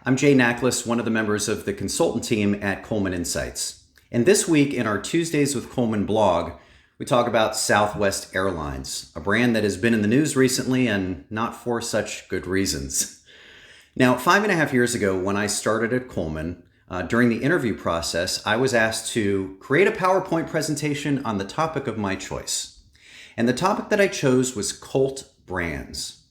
I'm Jay Nachlis, one of the members of the consultant team at Coleman Insights. And this week in our Tuesdays with Coleman blog, we talk about Southwest Airlines, a brand that has been in the news recently and not for such good reasons. Now, 5.5 years ago, when I started at Coleman, during the interview process, I was asked to create a PowerPoint presentation on the topic of my choice. And the topic that I chose was cult brands.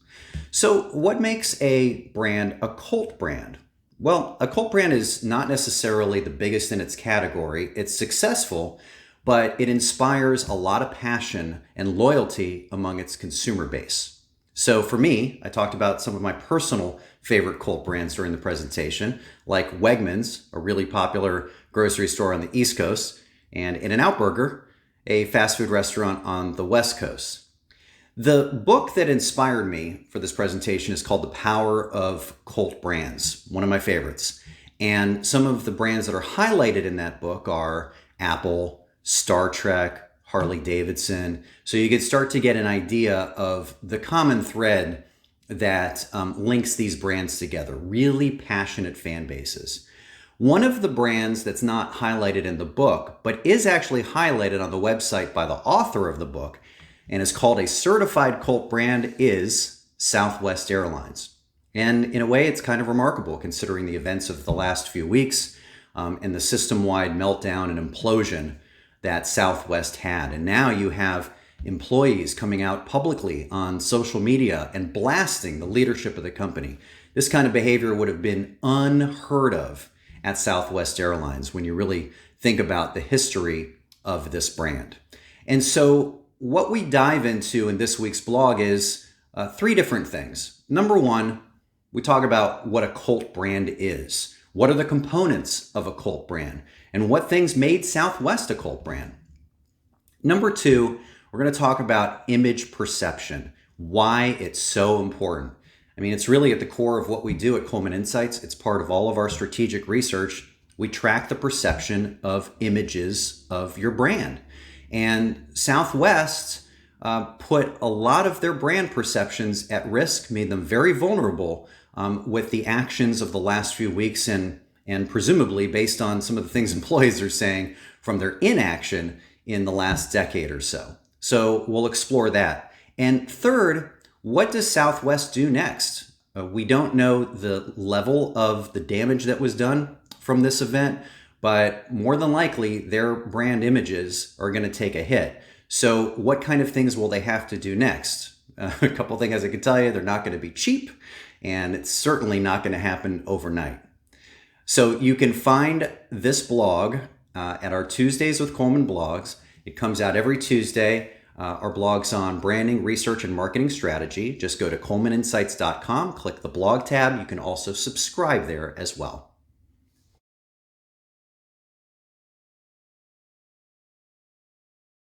So what makes a brand a cult brand? Well, a cult brand is not necessarily the biggest in its category. It's successful, but it inspires a lot of passion and loyalty among its consumer base. So for me, I talked about some of my personal favorite cult brands during the presentation, like Wegmans, a really popular grocery store on the East Coast, and In-N-Out Burger, a fast food restaurant on the West Coast. The book that inspired me for this presentation is called The Power of Cult Brands, one of my favorites. And some of the brands that are highlighted in that book are Apple, Star Trek, Harley Davidson. So you can start to get an idea of the common thread that links these brands together, really passionate fan bases. One of the brands that's not highlighted in the book, but is actually highlighted on the website by the author of the book, and is called a certified cult brand, is Southwest Airlines. And in a way, it's kind of remarkable considering the events of the last few weeks and the system-wide meltdown and implosion that Southwest had. And now you have employees coming out publicly on social media and blasting the leadership of the company. This kind of behavior would have been unheard of at Southwest Airlines when you really think about the history of this brand. And so what we dive into in this week's blog is three different things. Number one, we talk about what a cult brand is. What are the components of a cult brand? And what things made Southwest a cult brand? Number two, we're going to talk about image perception, why it's so important. I mean, it's really at the core of what we do at Coleman Insights. It's part of all of our strategic research. We track the perception of images of your brand. And Southwest put a lot of their brand perceptions at risk, made them very vulnerable with the actions of the last few weeks and presumably based on some of the things employees are saying from their inaction in the last decade or so. So we'll explore that. And third, what does Southwest do next? We don't know the level of the damage that was done from this event, but more than likely, their brand images are going to take a hit. So what kind of things will they have to do next? A couple of things I can tell you, they're not going to be cheap, and it's certainly not going to happen overnight. So you can find this blog at our Tuesdays with Coleman blogs. It comes out every Tuesday. Our blog's on branding, research, and marketing strategy. Just go to ColemanInsights.com, click the blog tab. You can also subscribe there as well.